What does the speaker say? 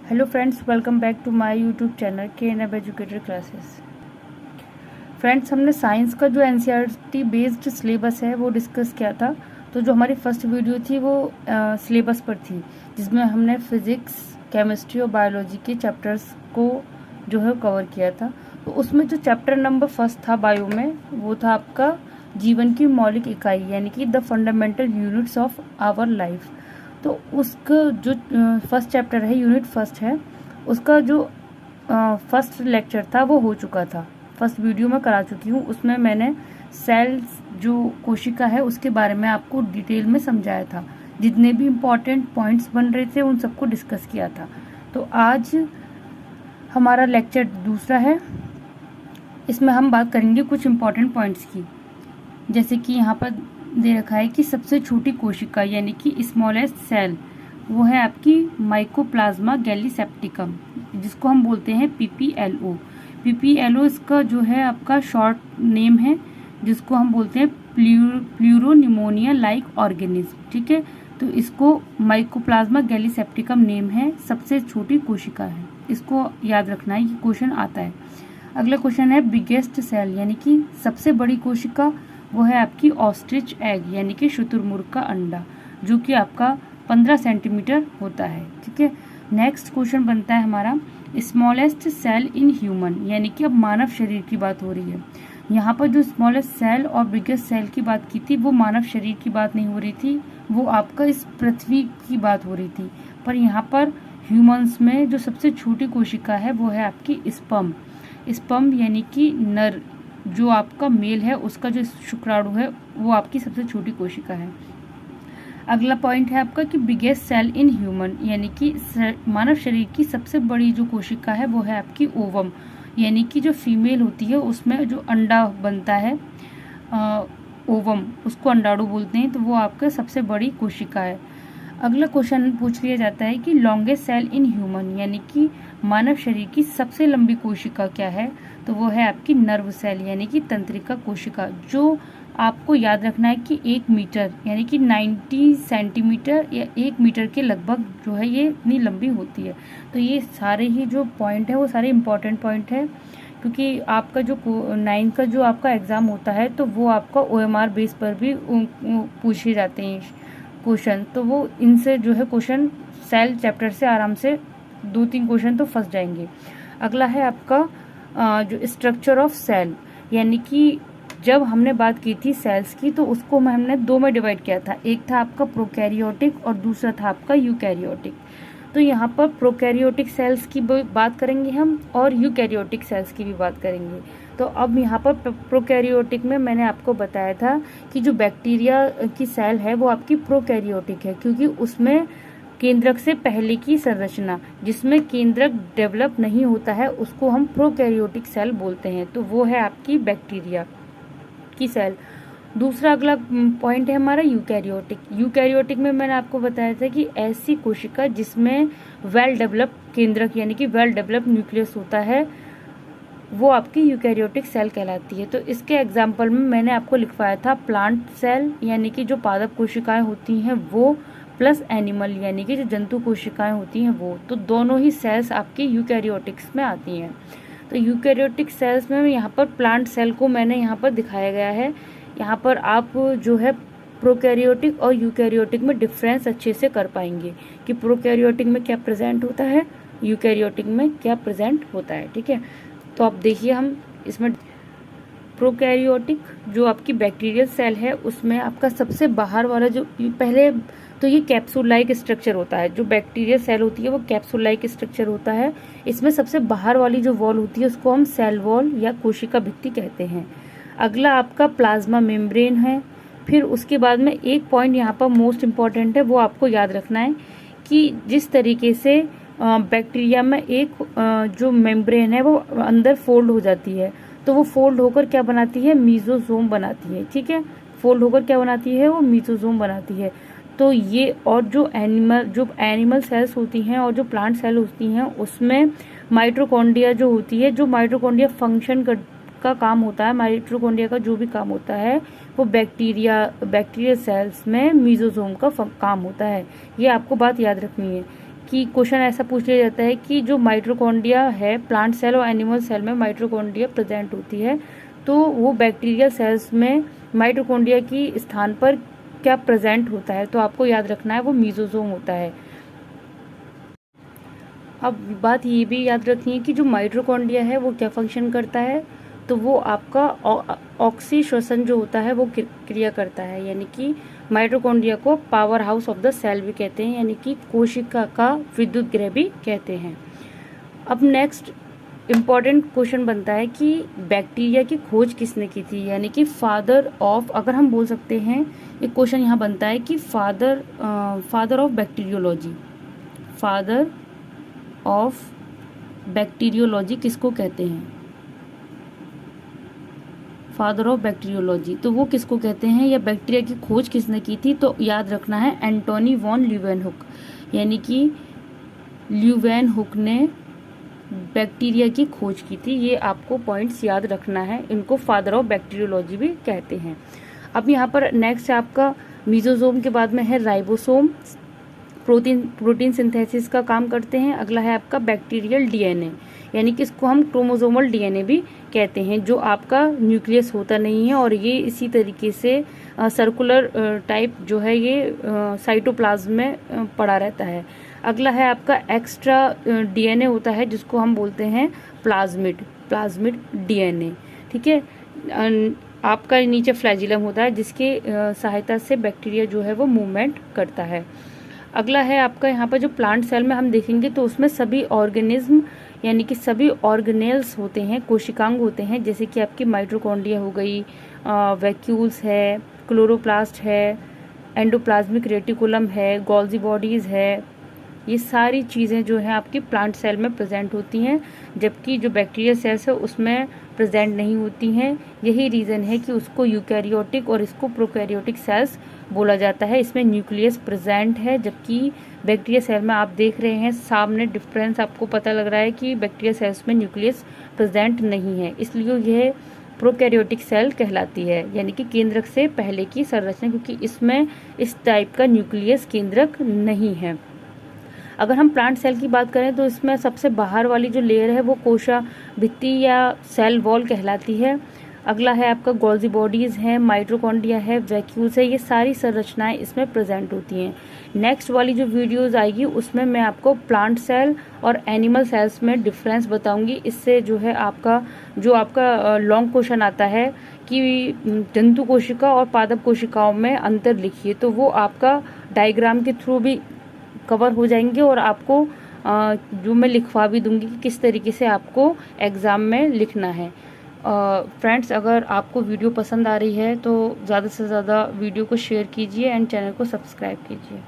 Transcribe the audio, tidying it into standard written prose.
Hello friends, welcome back to my YouTube channel KNF educator classes. Friends, हमने science का जो NCERT based syllabus है वो discuss किया था। तो जो हमारी फर्स्ट वीडियो थी वो सिलेबस पर थी, जिसमें हमने फिजिक्स, केमिस्ट्री और बायोलॉजी के चैप्टर्स को जो है कवर किया था। तो उसमें जो चैप्टर नंबर फर्स्ट था बायो में, वो था आपका जीवन की मौलिक इकाई, यानी कि the fundamental units of our life. तो उसका जो फर्स्ट चैप्टर है, यूनिट फर्स्ट है, उसका जो फर्स्ट लेक्चर था वो हो चुका था। फर्स्ट वीडियो में करा चुकी हूँ। उसमें मैंने सेल्स जो कोशिका है उसके बारे में आपको डिटेल में समझाया था। जितने भी इम्पोर्टेंट पॉइंट्स बन रहे थे उन सबको डिस्कस किया था। तो आज हमारा लेक्चर दूसरा है। इसमें हम बात करेंगे कुछ इम्पोर्टेंट पॉइंट्स की, जैसे कि यहाँ पर दे रखा है कि सबसे छोटी कोशिका यानी कि स्मॉलेस्ट सेल वो है आपकी माइकोप्लाज्मा गैलीसेप्टिकम, जिसको हम बोलते हैं PPLO। PPLO इसका जो है आपका शॉर्ट नेम है, जिसको हम बोलते हैं प्लूरोनिमोनिया लाइक ऑर्गेनिज्म। ठीक है, तो इसको माइकोप्लाज्मा गैलीसेप्टिकम नेम है, सबसे छोटी कोशिका है। इसको याद रखना है, ये क्वेश्चन आता है। अगला क्वेश्चन है बिगेस्ट सेल, यानी कि सबसे बड़ी कोशिका वो है आपकी ऑस्ट्रिच एग, यानी कि शुतुरमुर्ग का अंडा, जो कि आपका 15 सेंटीमीटर होता है। ठीक है, नेक्स्ट क्वेश्चन बनता है हमारा स्मॉलेस्ट सेल इन ह्यूमन, यानी कि अब मानव शरीर की बात हो रही है। यहाँ पर जो स्मॉलेस्ट सेल और बिगेस्ट सेल की बात की थी वो मानव शरीर की बात नहीं हो रही थी, वो आपका इस पृथ्वी की बात हो रही थी। पर यहाँ पर ह्यूमन्स में जो सबसे छोटी कोशिका है वो है आपकी स्पर्म, यानी कि नर जो आपका मेल है उसका जो शुक्राणु है वो आपकी सबसे छोटी कोशिका है। अगला पॉइंट है आपका कि बिगेस्ट सेल इन ह्यूमन, यानी कि मानव शरीर की सबसे बड़ी जो कोशिका है वो है आपकी ओवम, यानी कि जो फीमेल होती है उसमें जो अंडा बनता है ओवम, उसको अंडाणु बोलते हैं। तो वो आपका सबसे बड़ी कोशिका है। अगला क्वेश्चन पूछ लिया जाता है कि लॉन्गेस्ट सेल इन ह्यूमन, यानी कि मानव शरीर की सबसे लंबी कोशिका क्या है। तो वो है आपकी नर्व सेल, यानी कि तंत्रिका कोशिका, जो आपको याद रखना है कि 1 मीटर यानी कि 90 सेंटीमीटर या 1 मीटर के लगभग जो है ये इतनी लंबी होती है। तो ये सारे ही जो पॉइंट है वो सारे इम्पोर्टेंट पॉइंट है, क्योंकि आपका जो 9 का जो आपका एग्ज़ाम होता है तो वो आपका OMR बेस पर भी पूछे जाते हैं क्वेश्चन। तो वो इनसे जो है क्वेश्चन सेल चैप्टर से आराम से 2-3 क्वेश्चन तो फंस जाएंगे। अगला है आपका जो स्ट्रक्चर ऑफ सेल, यानी कि जब हमने बात की थी सेल्स की तो उसको हमने 2 में डिवाइड किया था। एक था आपका प्रोकैरियोटिक और दूसरा था आपका यूकैरियोटिक। तो यहाँ पर प्रोकैरियोटिक सेल्स की बात करेंगे हम और यूकैरियोटिक सेल्स की भी बात करेंगे। तो अब यहाँ पर प्रोकैरियोटिक में मैंने आपको बताया था कि जो बैक्टीरिया की सेल है वो आपकी प्रोकैरियोटिक है, क्योंकि उसमें केंद्रक से पहले की संरचना, जिसमें केंद्रक डेवलप नहीं होता है, उसको हम प्रोकैरियोटिक सेल बोलते हैं। तो वो है आपकी बैक्टीरिया की सेल। दूसरा अगला पॉइंट है हमारा यूकैरियोटिक में मैंने आपको बताया था कि ऐसी कोशिका जिसमें वेल डेवलप केंद्रक यानी कि वेल डेवलप न्यूक्लियस होता है वो आपकी यूकैरियोटिक सेल कहलाती है। तो इसके एग्जाम्पल में मैंने आपको लिखवाया था प्लांट सेल, यानी कि जो पादप कोशिकाएं होती हैं वो, प्लस एनिमल यानी कि जो जंतु कोशिकाएं होती हैं वो। तो दोनों ही सेल्स आपकी यूकैरियोटिक्स में आती हैं। तो यूकैरियोटिक सेल्स में यहाँ पर प्लांट सेल को मैंने यहाँ पर दिखाया गया है। यहाँ पर आप जो है प्रोकैरियोटिक और यूकैरियोटिक में डिफरेंस अच्छे से कर पाएंगे कि प्रोकैरियोटिक में क्या प्रेजेंट होता है, यूकैरियोटिक में क्या प्रेजेंट होता है। ठीक है, तो आप देखिए हम इसमें प्रोकैरियोटिक जो आपकी बैक्टीरियल सेल है उसमें आपका सबसे बाहर वाला जो पहले तो ये कैप्सूल लाइक स्ट्रक्चर होता है। जो बैक्टीरियल सेल होती है वो कैप्सूल लाइक स्ट्रक्चर होता है। इसमें सबसे बाहर वाली जो वॉल होती है उसको हम सेल वॉल या कोशिका भित्ति कहते हैं। अगला आपका प्लाज्मा मेम्ब्रेन है। फिर उसके बाद में एक पॉइंट यहाँ पर मोस्ट इम्पॉर्टेंट है, वो आपको याद रखना है कि जिस तरीके से बैक्टीरिया में एक जो मेम्ब्रेन है वो अंदर फोल्ड हो जाती है, तो वो फोल्ड होकर क्या बनाती है, मीजोजोम बनाती है। ठीक है, फोल्ड होकर क्या बनाती है, वो मीजोजोम बनाती है। तो ये और जो एनिमल सेल्स होती हैं और जो प्लांट सेल होती हैं उसमें माइटोकॉन्ड्रिया जो होती है, जो माइटोकॉन्ड्रिया फंक्शन का काम होता है, माइटोकॉन्ड्रिया का जो भी काम होता है वो बैक्टीरिया सेल्स में मीजोजोम का काम होता है। ये आपको बात याद रखनी है कि क्वेश्चन ऐसा पूछ लिया जाता है कि जो माइटोकॉन्ड्रिया है प्लांट सेल और एनिमल सेल में माइटोकॉन्ड्रिया प्रेजेंट होती है, तो वो बैक्टीरियल सेल्स में माइटोकॉन्ड्रिया की स्थान पर क्या प्रेजेंट होता है, तो आपको याद रखना है वो मेसोसोम होता है। अब बात ये भी याद रखनी है कि जो माइटोकॉन्ड्रिया है वो क्या फंक्शन करता है, तो वो आपका ऑक्सी श्वसन जो होता है वो क्रिया करता है, यानी कि माइटोकॉन्ड्रिया को powerhouse of the cell भी कहते हैं, यानी कि कोशिका का विद्युत गृह भी कहते हैं। अब नेक्स्ट इम्पॉर्टेंट क्वेश्चन बनता है कि बैक्टीरिया की खोज किसने की थी, यानी कि फादर ऑफ, अगर हम बोल सकते हैं एक क्वेश्चन यहाँ बनता है कि father of bacteriology, father of bacteriology किसको कहते हैं, फादर ऑफ बैक्टीरियोलॉजी, तो वो किसको कहते हैं, या बैक्टीरिया की खोज किसने की थी, तो याद रखना है एंटोनी वॉन ल्यूवेनहुक, यानी कि ल्यूवेनहुक ने बैक्टीरिया की खोज की थी। ये आपको पॉइंट्स याद रखना है, इनको फादर ऑफ बैक्टीरियोलॉजी भी कहते हैं। अब यहाँ पर नेक्स्ट आपका मेसोसोम के बाद में है राइबोसोम, प्रोटीन सिंथेसिस का काम करते हैं। अगला है आपका बैक्टीरियल डीएनए, यानी कि इसको हम क्रोमोसोमल डीएनए भी कहते हैं, जो आपका न्यूक्लियस होता नहीं है और ये इसी तरीके से सर्कुलर टाइप जो है ये साइटोप्लाज्म में पड़ा रहता है। अगला है आपका एक्स्ट्रा डीएनए होता है जिसको हम बोलते हैं प्लाज्मिड डीएनए, ठीक है। आपका नीचे फ्लैजिलम होता है जिसके सहायता से बैक्टीरिया जो है वो मूवमेंट करता है। अगला है आपका यहाँ पर जो प्लांट सेल में हम देखेंगे तो उसमें सभी ऑर्गेनिज्म यानी कि सभी ऑर्गेनेल्स होते हैं, कोशिकांग होते हैं, जैसे कि आपकी माइटोकॉन्ड्रिया हो गई, वैक्यूल्स है, क्लोरोप्लास्ट है, एंडोप्लाज्मिक रेटिकुलम है, गोल्जी बॉडीज़ है, ये सारी चीज़ें जो हैं आपकी प्लांट सेल में प्रेजेंट होती हैं, जबकि जो बैक्टीरिया सेल्स है उसमें प्रेजेंट नहीं होती हैं। यही रीज़न है कि उसको यूकैरियोटिक और इसको प्रोकैरियोटिक सेल्स बोला जाता है। इसमें न्यूक्लियस प्रेजेंट है, जबकि बैक्टीरिया सेल में आप देख रहे हैं सामने डिफरेंस आपको पता लग रहा है कि बैक्टीरिया सेल्स में न्यूक्लियस प्रेजेंट नहीं है, इसलिए यह प्रोकैरियोटिक सेल कहलाती है, यानी कि केंद्रक से पहले की संरचना, क्योंकि इसमें इस टाइप का न्यूक्लियस केंद्रक नहीं है। अगर हम प्लांट सेल की बात करें तो इसमें सबसे बाहर वाली जो लेयर है वो कोशा भित्ति या सेल वॉल कहलाती है। अगला है आपका गोल्जी बॉडीज़ है, माइटोकॉन्ड्रिया है, वैक्यूल्स है, ये सारी संरचनाएं इसमें प्रेजेंट होती हैं। नेक्स्ट वाली जो वीडियोस आएगी उसमें मैं आपको प्लांट सेल और एनिमल सेल्स में डिफरेंस बताऊंगी। इससे जो है आपका लॉन्ग क्वेश्चन आता है कि जंतु कोशिका और पादप कोशिकाओं में अंतर लिखिए, तो वो आपका डायग्राम के थ्रू भी कवर हो जाएंगे और आपको जो मैं लिखवा भी दूंगी कि किस तरीके से आपको एग्ज़ाम में लिखना है। फ्रेंड्स, अगर आपको वीडियो पसंद आ रही है तो ज़्यादा से ज़्यादा वीडियो को शेयर कीजिए एंड चैनल को सब्सक्राइब कीजिए।